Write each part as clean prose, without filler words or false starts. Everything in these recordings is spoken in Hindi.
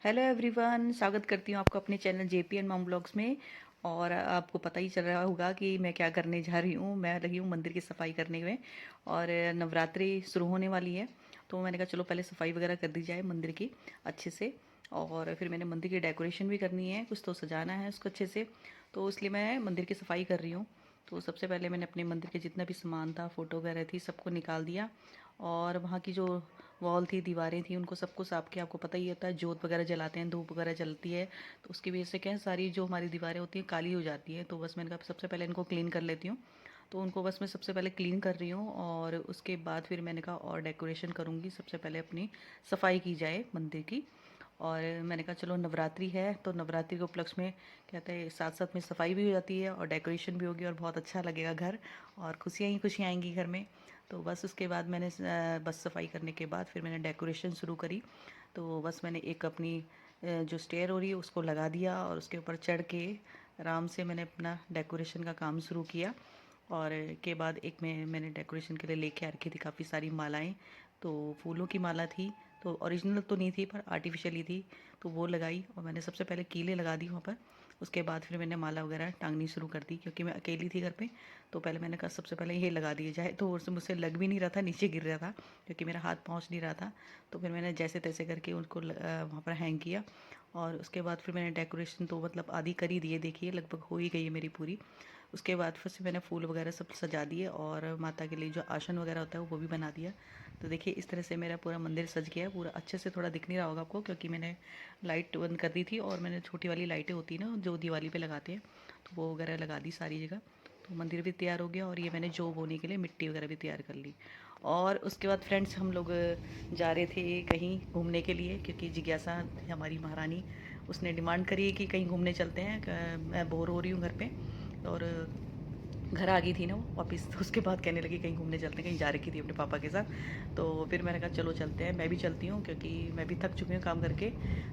हेलो एवरीवन, स्वागत करती हूँ आपको अपने channel JP and mom blogs में। और आपको पता ही चल रहा होगा कि मैं क्या करने जा रही हूँ। मैं लगी हूँ मंदिर की सफाई करने में। और नवरात्रि शुरू होने वाली है, तो मैंने कहा चलो पहले सफाई वगैरह कर दी जाए मंदिर की अच्छे से। और फिर मैंने मंदिर की डेकोरेशन भी करनी है, कुछ तो सजाना है उसको अच्छे से। तो इसलिए मैं मंदिर की सफाई कर रही हूँ। तो सबसे पहले मैंने अपने मंदिर के जितना भी सामान था, फ़ोटो वगैरह थी, सबको निकाल दिया। और वहाँ की जो वॉल थी, दीवारें थी, उनको सबको साफ किया। आपको पता ही होता है, जोत वगैरह जलाते हैं, धूप वगैरह जलती है, तो उसकी वजह से क्या है, सारी जो हमारी दीवारें होती हैं काली हो जाती हैं। तो बस मैंने कहा सबसे पहले इनको क्लीन कर लेती हूँ। तो उनको बस मैं सबसे पहले क्लीन कर रही हूँ, और उसके बाद फिर मैंने कहा और डेकोरेशन करूँगी। सबसे पहले अपनी सफाई की जाए मंदिर की। और मैंने कहा चलो नवरात्रि है, तो नवरात्रि के उपलक्ष्य में कहते हैं साथ साथ में सफाई भी हो जाती है और डेकोरेशन भी होगी और बहुत अच्छा लगेगा घर, और खुशियाँ ही खुशियाँ आएंगी घर में। तो बस उसके बाद मैंने बस सफाई करने के बाद फिर मैंने डेकोरेशन शुरू करी। तो बस मैंने एक अपनी जो स्टेयर हो रही है उसको लगा दिया, और उसके ऊपर चढ़ के आराम से मैंने अपना डेकोरेशन का काम शुरू किया। और के बाद एक मैंने डेकोरेशन के लिए लेके आ रखी थी काफ़ी सारी मालाएं। तो फूलों की माला थी, तो ओरिजिनल तो नहीं थी पर आर्टिफिशियल ही थी। तो वो लगाई, और मैंने सबसे पहले कीले लगा दी वहाँ पर। उसके बाद फिर मैंने माला वगैरह टांगनी शुरू कर दी, क्योंकि मैं अकेली थी घर पे। तो पहले मैंने कहा सबसे पहले ये लगा दिया जाए, तो उससे मुझसे लग भी नहीं रहा था, नीचे गिर रहा था क्योंकि मेरा हाथ पहुँच नहीं रहा था। तो फिर मैंने जैसे तैसे करके उनको वहाँ पर हैंग किया। और उसके बाद फिर मैंने डेकोरेशन तो मतलब आधी कर ही दी है, देखिए लगभग हो ही गई है मेरी पूरी। उसके बाद फिर से मैंने फूल वगैरह सब सजा दिए, और माता के लिए जो आसन वगैरह होता है वो भी बना दिया। तो देखिए इस तरह से मेरा पूरा मंदिर सज गया है पूरा अच्छे से। थोड़ा दिख नहीं रहा होगा आपको, क्योंकि मैंने लाइट बंद कर दी थी, और मैंने छोटी वाली लाइटें होती हैं ना जो दिवाली पे लगाते हैं, तो वो वगैरह लगा दी सारी जगह। तो मंदिर भी तैयार हो गया, और ये मैंने जौ बोने के लिए मिट्टी वगैरह भी तैयार कर ली। और उसके बाद फ्रेंड्स हम लोग जा रहे थे कहीं घूमने के लिए, क्योंकि जिज्ञासा हमारी महारानी, उसने डिमांड करी कि कहीं घूमने चलते हैं, मैं बोर हो रही हूँ घर पे। और घर आ गई थी ना वो वापस, तो उसके बाद कहने लगी कहीं घूमने चलते हैं, कहीं जा रखी थी अपने पापा के साथ। तो फिर मैंने कहा चलो चलते हैं, मैं भी चलती हूँ क्योंकि मैं भी थक चुकी हूँ काम करके।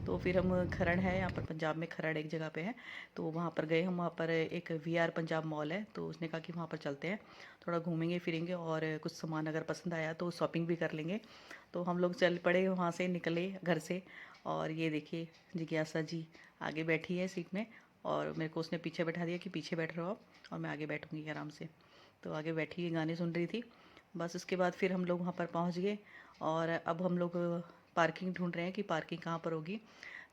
तो फिर हम खरड़ है यहाँ पर पंजाब में, खरड़ एक जगह पे है, तो वहाँ पर गए हम। वहाँ पर एक वीआर पंजाब मॉल है, तो उसने कहा कि वहाँ पर चलते हैं, थोड़ा घूमेंगे फिरेंगे, और कुछ सामान अगर पसंद आया तो शॉपिंग भी कर लेंगे। तो हम लोग चल पड़े, वहाँ से निकले घर से। और ये देखिए जिज्ञासा जी आगे बैठी है सीट में, और मेरे को उसने पीछे बैठा दिया कि पीछे बैठ रहो आप, और मैं आगे बैठूंगी आराम से। तो आगे बैठी गाने सुन रही थी। बस उसके बाद फिर हम लोग वहाँ पर पहुँच गए, और अब हम लोग पार्किंग ढूंढ रहे हैं कि पार्किंग कहाँ पर होगी।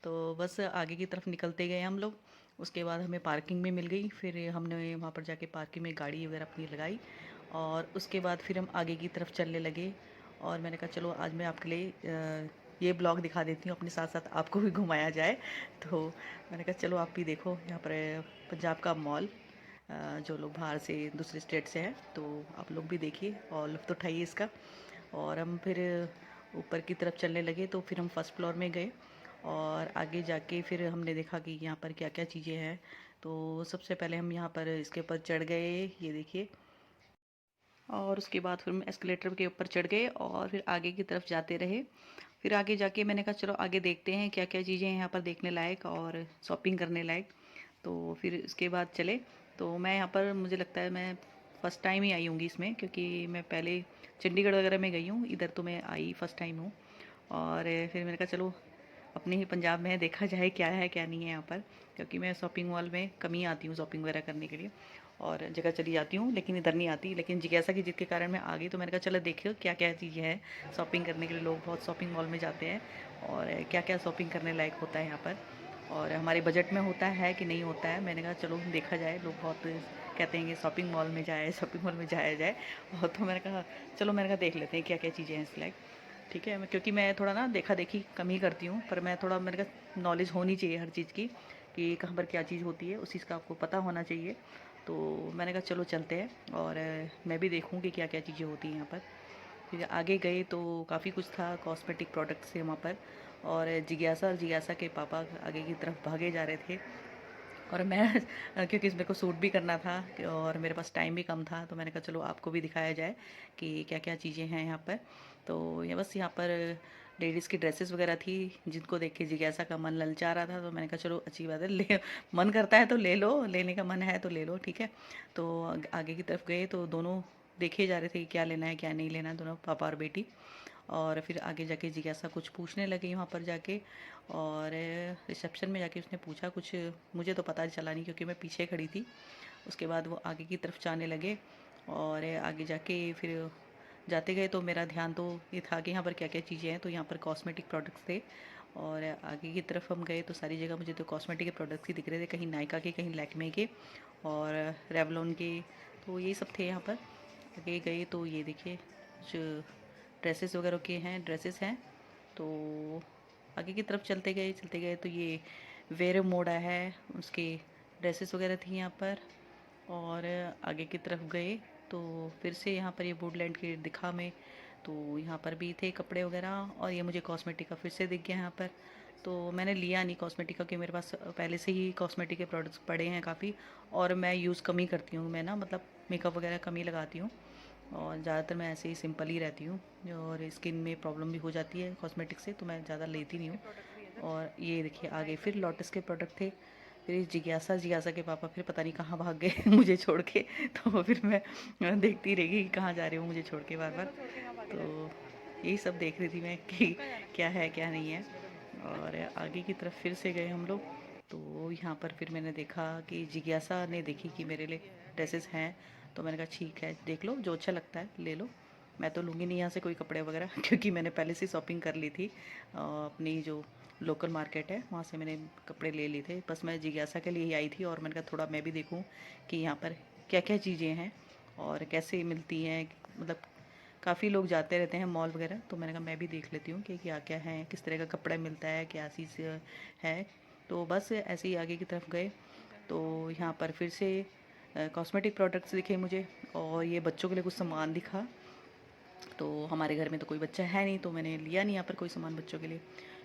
तो बस आगे की तरफ निकलते गए हम लोग। उसके बाद हमें पार्किंग भी मिल गई, फिर हमने वहाँ पर जाके पार्किंग में गाड़ी वगैरह अपनी लगाई। और उसके बाद फिर हम आगे की तरफ चलने लगे। और मैंने कहा चलो आज मैं आपके लिए ये ब्लॉग दिखा देती हूँ, अपने साथ साथ आपको भी घुमाया जाए। तो मैंने कहा चलो आप भी देखो यहाँ पर पंजाब का मॉल। जो लोग बाहर से दूसरे स्टेट से हैं तो आप लोग भी देखिए और लुत्फ़ उठाइए इसका। और हम फिर ऊपर की तरफ चलने लगे, तो फिर हम फर्स्ट फ्लोर में गए, और आगे जाके फिर हमने देखा कि यहाँ पर क्या क्या चीज़ें हैं। तो सबसे पहले हम यहाँ पर इसके ऊपर चढ़ गए, ये देखिए। और उसके बाद फिर हम एस्केलेटर के ऊपर चढ़ गए, और फिर आगे की तरफ जाते रहे। फिर आगे जाके मैंने कहा चलो आगे देखते हैं क्या क्या चीज़ें हैं यहाँ पर देखने लायक और शॉपिंग करने लायक। तो फिर उसके बाद चले। तो मैं यहाँ पर, मुझे लगता है मैं फ़र्स्ट टाइम ही आई होंगी इसमें, क्योंकि मैं पहले चंडीगढ़ वगैरह में गई हूँ, इधर तो मैं आई फ़र्स्ट टाइम हूँ। और फिर मैंने कहा चलो अपने ही पंजाब में देखा जाए क्या है क्या नहीं है यहाँ पर, क्योंकि मैं शॉपिंग मॉल में कम ही आती हूँ शॉपिंग वगैरह करने के लिए। और जगह चली जाती हूँ लेकिन इधर नहीं आती, लेकिन जिज्ञासा की जिद के कारण मैं आ गई। तो मैंने कहा चलो देखियो क्या क्या चीज़ें हैं शॉपिंग करने के लिए। लोग बहुत शॉपिंग मॉल में जाते हैं, और क्या क्या शॉपिंग करने लायक होता है यहाँ पर, और हमारे बजट में होता है कि नहीं होता है। मैंने कहा चलो देखा जाए, लोग बहुत कहते हैं कि शॉपिंग मॉल में जाए, शॉपिंग मॉल में जाया जाए। और तो मैंने कहा चलो, मैंने कहा देख लेते हैं क्या क्या चीज़ें हैं इस लायक। ठीक है, मैं क्योंकि मैं थोड़ा ना देखा देखी कम ही करती हूँ, पर मैं थोड़ा, मेरे का नॉलेज होनी चाहिए हर चीज़ की, कि कहाँ पर क्या चीज़ होती है उस चीज़ का आपको पता होना चाहिए। तो मैंने कहा चलो चलते हैं, और मैं भी देखूँ कि क्या क्या चीज़ें होती हैं यहाँ पर। फिर आगे गए तो काफ़ी कुछ था, कॉस्मेटिक प्रोडक्ट्स थे वहाँ पर। और जिज्ञासा और जिज्ञासा के पापा आगे की तरफ भागे जा रहे थे, और मैं क्योंकि मेरे को सूट भी करना था और मेरे पास टाइम भी कम था, तो मैंने कहा चलो आपको भी दिखाया जाए कि क्या क्या चीज़ें हैं यहाँ पर। तो ये बस यहाँ पर लेडीज़ की ड्रेसेस वगैरह थी, जिनको देख के जिज्ञासा का मन ललचा रहा था। तो मैंने कहा चलो अच्छी बात है, ले मन करता है तो ले लो, लेने का मन है तो ले लो, ठीक है। तो आगे की तरफ गए तो दोनों देखे जा रहे थे कि क्या लेना है क्या नहीं लेना, दोनों पापा और बेटी। और फिर आगे जाके जिज्ञासा कुछ पूछने लगी वहाँ पर जाके, और रिसेप्शन में जाके उसने पूछा कुछ, मुझे तो पता चला नहीं क्योंकि मैं पीछे खड़ी थी। उसके बाद वो आगे की तरफ जाने लगे, और आगे जाके फिर जाते गए तो मेरा ध्यान तो ये था कि यहाँ पर क्या क्या चीज़ें हैं। तो यहाँ पर कॉस्मेटिक प्रोडक्ट्स थे, और आगे की तरफ हम गए तो सारी जगह मुझे तो कॉस्मेटिक के प्रोडक्ट्स ही दिख रहे थे, कहीं नायका के, कहीं लैक्मे के और रेवलॉन के, तो ये सब थे यहाँ पर। आगे गए तो ये देखिए कुछ ड्रेसेस वगैरह के हैं, ड्रेसेस हैं। तो आगे की तरफ चलते गए तो ये वेरे मोड़ा है, उसके ड्रेसेस वगैरह थी यहाँ पर। और आगे की तरफ गए तो फिर से यहाँ पर ये वुडलैंड के दिखा में, तो यहाँ पर भी थे कपड़े वगैरह, और ये मुझे कॉस्मेटिक का फिर से दिख गया यहाँ पर। तो मैंने लिया नहीं कॉस्मेटिक का, कि मेरे पास पहले से ही कॉस्मेटिक के प्रोडक्ट्स पड़े हैं काफ़ी, और मैं यूज़ कम ही करती हूँ, मैं ना मतलब मेकअप वगैरह कम ही लगाती हूँ, और ज़्यादातर मैं ऐसे ही सिंपल ही रहती हूँ, और स्किन में प्रॉब्लम भी हो जाती है कॉस्मेटिक से, तो मैं ज़्यादा लेती नहीं हूँ। और ये देखिए आगे फिर लोटस के प्रोडक्ट थे। फिर जिज्ञासा के पापा फिर पता नहीं कहाँ भाग गए मुझे छोड़ के, तो फिर मैं देखती रह गई कि कहाँ जा रहे हो मुझे छोड़ के बार बार। तो यही सब देख रही थी मैं कि क्या है क्या नहीं है। और आगे की तरफ फिर से गए हम लोग, तो यहाँ पर फिर मैंने देखा कि जिज्ञासा ने देखी कि मेरे लिए ड्रेसेस हैं, तो मैंने कहा ठीक है देख लो, जो अच्छा लगता है ले लो, मैं तो लूँगी नहीं यहाँ से कोई कपड़े वगैरह क्योंकि मैंने पहले से शॉपिंग कर ली थी, अपनी जो लोकल मार्केट है वहाँ से मैंने कपड़े ले लिए थे। बस मैं जिज्ञासा के लिए ही आई थी, और मैंने कहा थोड़ा मैं भी देखूँ कि यहाँ पर क्या क्या चीज़ें हैं और कैसे मिलती हैं, मतलब काफ़ी लोग जाते रहते हैं मॉल वगैरह, तो मैंने कहा मैं भी देख लेती हूँ कि क्या क्या है, किस तरह का कपड़ा मिलता है, क्या चीज़ है। तो बस ऐसे ही आगे की तरफ गए तो यहाँ पर फिर से कॉस्मेटिक प्रोडक्ट्स दिखे मुझे, और ये बच्चों के लिए कुछ सामान दिखा। तो हमारे घर में तो कोई बच्चा है नहीं, तो मैंने लिया नहीं यहाँ पर कोई सामान बच्चों के लिए।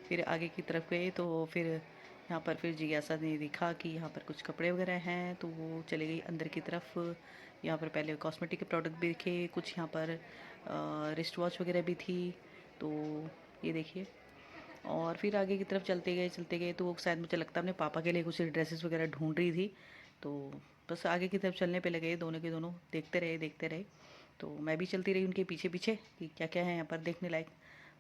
फिर आगे की तरफ गए तो फिर यहाँ पर फिर जिज्ञासा ने देखा कि यहाँ पर कुछ कपड़े वगैरह हैं, तो वो चले गई अंदर की तरफ। यहाँ पर पहले कॉस्मेटिक के प्रोडक्ट भी दिखे कुछ, यहाँ पर रिस्ट वॉच वगैरह भी थी, तो ये देखिए। और फिर आगे की तरफ चलते गए तो वो शायद मुझे लगता है अपने पापा के लिए कुछ ड्रेसेस वगैरह ढूंढ रही थी। तो बस आगे की तरफ चलने पे लगे, दोनों के दोनों देखते रहे। तो मैं भी चलती रही उनके पीछे पीछे कि क्या क्या है यहाँ पर देखने लायक।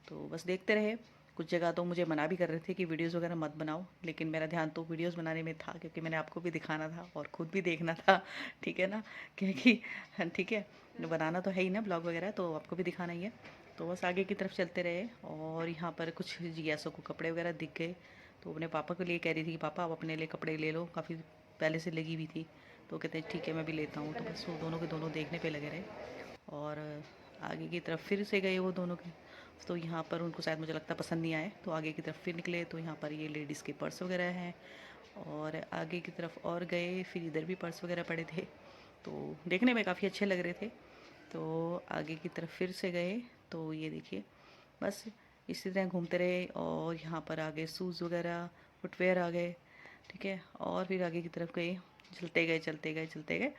तो बस देखते रहे। कुछ जगह तो मुझे मना भी कर रहे थे कि वीडियोस वगैरह मत बनाओ, लेकिन मेरा ध्यान तो वीडियोस बनाने में था, क्योंकि मैंने आपको भी दिखाना था और ख़ुद भी देखना था, ठीक है ना, क्योंकि ठीक है बनाना तो है ही ना ब्लॉग वगैरह, तो आपको भी दिखाना ही है। तो बस आगे की तरफ चलते रहे, और यहाँ पर कुछ जिज्ञासा को कपड़े वगैरह दिख गए, तो अपने पापा के लिए कह रही थी कि पापा आप अपने लिए कपड़े ले लो, काफ़ी पहले से लगी हुई थी। तो कहते हैं ठीक है मैं भी लेता हूँ। तो बस वो दोनों के दोनों देखने पे लगे रहे, और आगे की तरफ फिर से गए वो दोनों के। तो यहाँ पर उनको शायद मुझे लगता पसंद नहीं आए, तो आगे की तरफ फिर निकले, तो यहाँ पर ये लेडीज़ के पर्स वगैरह हैं। और आगे की तरफ और गए, फिर इधर भी पर्स वगैरह पड़े थे, तो देखने में काफ़ी अच्छे लग रहे थे। तो आगे की तरफ फिर से गए, तो ये देखिए बस इसी तरह घूमते रहे, और यहाँ पर आगे शूज़ वगैरह फुटवेयर आ गए, ठीक है। और फिर आगे की तरफ गए, चलते गए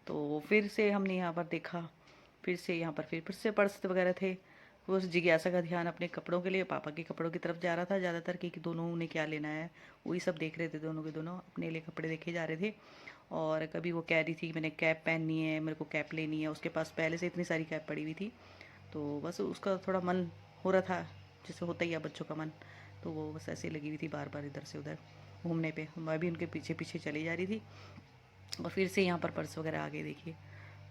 तो फिर से हमने यहाँ पर देखा, फिर से यहाँ पर फिर से पर्स वगैरह थे। उस जिज्ञासा का ध्यान अपने कपड़ों के लिए, पापा के कपड़ों की तरफ जा रहा था ज़्यादातर, कि दोनों ने क्या लेना है वही सब देख रहे थे, दोनों के दोनों अपने लिए कपड़े देखे जा रहे थे। और कभी वो कह रही थी मैंने कैप पहननी है, मेरे को कैप लेनी है, उसके पास पहले से इतनी सारी कैप पड़ी हुई थी, तो बस उसका थोड़ा मन हो रहा था, जैसे होता ही है बच्चों का मन। तो वो बस ऐसे लगी हुई थी बार बार इधर से उधर घूमने पे, मैं भी उनके पीछे पीछे चली जा रही थी। और फिर से यहाँ पर पर्स वगैरह आ गए देखिए,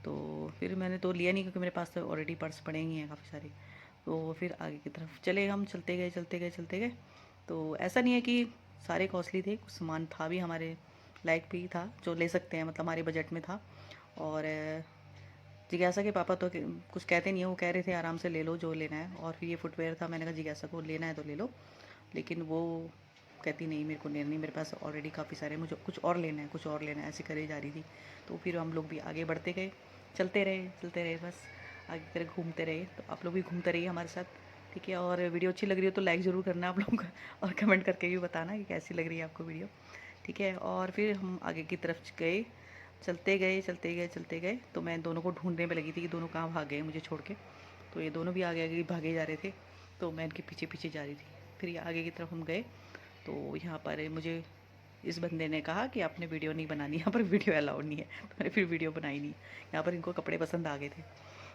तो फिर मैंने तो लिया नहीं, क्योंकि मेरे पास तो ऑलरेडी पर्स पड़े ही हैं काफ़ी सारे। तो फिर आगे की तरफ चले हम, चलते गए। तो ऐसा नहीं है कि सारे कॉस्टली थे, कुछ सामान था भी हमारे लायक भी था, जो ले सकते हैं, मतलब हमारे बजट में था। और जिज्ञासा के पापा तो कुछ कहते नहीं है, वो कह रहे थे आराम से ले लो जो लेना है। और फिर ये फुटवेयर था, मैंने कहा जिज्ञासा को लेना है तो ले लो, लेकिन वो कहती नहीं मेरे को लेना नहीं, मेरे पास ऑलरेडी काफ़ी सारे, मुझे कुछ और लेना है, कुछ और लेना है, ऐसे करे जा रही थी। तो फिर हम लोग भी आगे बढ़ते गए, चलते रहे बस आगे की तरह घूमते रहे। तो आप लोग भी घूमते रहिए हमारे साथ, ठीक है। और वीडियो अच्छी लग रही हो तो लाइक ज़रूर करना आप लोगों का, और कमेंट करके भी बताना कि कैसी लग रही है आपको वीडियो, ठीक है। और फिर हम आगे की तरफ गए, चलते गए तो मैं दोनों को ढूंढने में लगी थी कि दोनों कहाँ भाग गए मुझे छोड़ के। तो ये दोनों भी आगे आगे भागे जा रहे थे, तो मैं इनके पीछे पीछे जा रही थी। फिर ये आगे की तरफ हम गए, तो यहाँ पर मुझे इस बंदे ने कहा कि आपने वीडियो नहीं बनानी, यहाँ पर वीडियो अलाउड नहीं है, तो मैंने फिर वीडियो बनाई नहीं। यहाँ पर इनको कपड़े पसंद आ गए थे।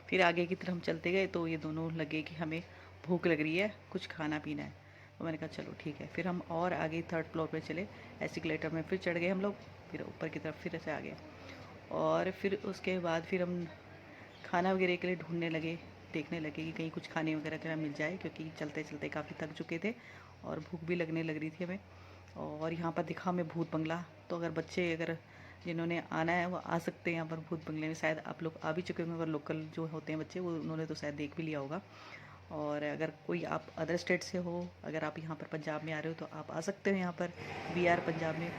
फिर आगे की तरफ हम चलते गए, तो ये दोनों लगे कि हमें भूख लग रही है, कुछ खाना पीना है। तो मैंने कहा चलो ठीक है। फिर हम और आगे 3rd फ्लोर पे चले, एस्केलेटर में फिर चढ़ गए हम लोग, फिर ऊपर की तरफ फिर से आ गए। और फिर उसके बाद फिर हम खाना वगैरह के लिए ढूंढने लगे, देखने लगे कि कहीं कुछ खाने वगैरह का मिल जाए, क्योंकि चलते चलते काफ़ी थक चुके थे और भूख भी लगने लग रही थी हमें। और यहाँ पर दिखा हमें भूत बंगला, तो अगर बच्चे अगर जिन्होंने आना है वो आ सकते हैं यहाँ पर भूत बंगले में। शायद आप लोग आ भी चुके होंगे, अगर लोकल जो होते हैं बच्चे वो उन्होंने तो शायद देख भी लिया होगा। और अगर कोई आप अदर स्टेट से हो, अगर आप यहाँ पर पंजाब में आ रहे हो तो आप आ सकते हो यहाँ पर BR पंजाब में।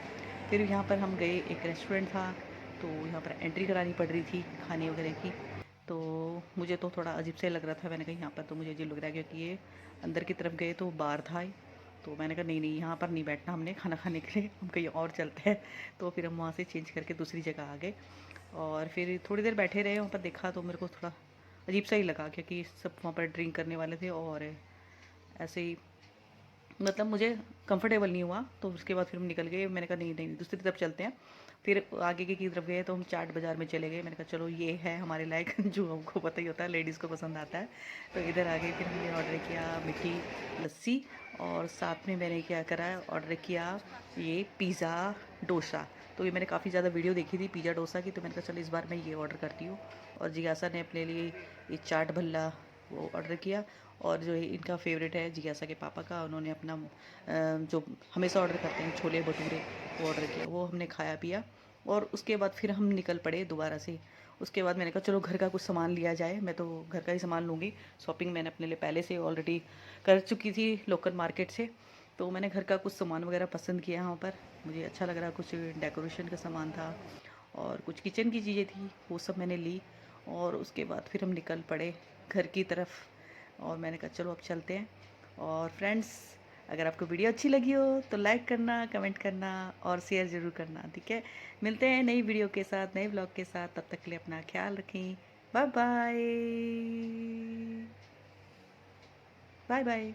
फिर यहाँ पर हम गए, एक रेस्टोरेंट था, तो यहाँ पर एंट्री करानी पड़ रही थी खाने वगैरह की। तो मुझे तो थोड़ा अजीब सा लग रहा था, मैंने कहा यहाँ पर तो मुझे अजीब लग रहा है, क्योंकि ये अंदर की तरफ गए तो बार था। तो मैंने कहा नहीं नहीं, यहाँ पर नहीं बैठना हमने खाना खाने के लिए, हम कहीं और चलते हैं। तो फिर हम वहाँ से चेंज करके दूसरी जगह आ गए और फिर थोड़ी देर बैठे रहे वहाँ पर। देखा तो मेरे को थोड़ा अजीब सा ही लगा, क्योंकि सब वहाँ पर ड्रिंक करने वाले थे और ऐसे ही मतलब मुझे कंफर्टेबल नहीं हुआ। तो उसके बाद फिर हम निकल गए। मैंने कहा नहीं नहीं, दूसरी तरफ चलते हैं। फिर आगे की तरफ गए तो हम चाट बाज़ार में चले गए। मैंने कहा चलो ये है हमारे लायक जो हमको पता ही होता है, लेडीज़ को पसंद आता है। तो इधर आ गए, फिर हमने ऑर्डर किया मीठी लस्सी और साथ में मैंने क्या करा, ऑर्डर किया ये पिज़्ज़ा डोसा। तो ये मैंने काफ़ी ज़्यादा वीडियो देखी थी पिज़्ज़ा डोसा की, तो मैंने कहा चलो इस बार मैं ये ऑर्डर करती हूँ। और जिज्ञासा ने अपने लिए ये चाट भल्ला वो ऑर्डर किया। और जो है इनका फेवरेट है जिज्ञासा के पापा का, उन्होंने अपना जो हमेशा ऑर्डर करते हैं छोले भटूरे वो ऑर्डर किया, वो हमने खाया पिया। और उसके बाद फिर हम निकल पड़े दोबारा से। उसके बाद मैंने कहा चलो घर का कुछ सामान लिया जाए, मैं तो घर का ही सामान लूँगी। शॉपिंग मैंने अपने लिए पहले से ऑलरेडी कर चुकी थी लोकल मार्केट से। तो मैंने घर का कुछ सामान वगैरह पसंद किया यहाँ पर, मुझे अच्छा लग रहा, कुछ डेकोरेशन का सामान था और कुछ किचन की चीज़ें थी, वो सब मैंने ली। और उसके बाद फिर हम निकल पड़े घर की तरफ और मैंने कहा चलो अब चलते हैं। और फ्रेंड्स, अगर आपको वीडियो अच्छी लगी हो तो लाइक करना, कमेंट करना और शेयर ज़रूर करना, ठीक है। मिलते हैं नई वीडियो के साथ, नए ब्लॉग के साथ, तब तक के लिए अपना ख्याल रखें। Bye bye. Bye bye.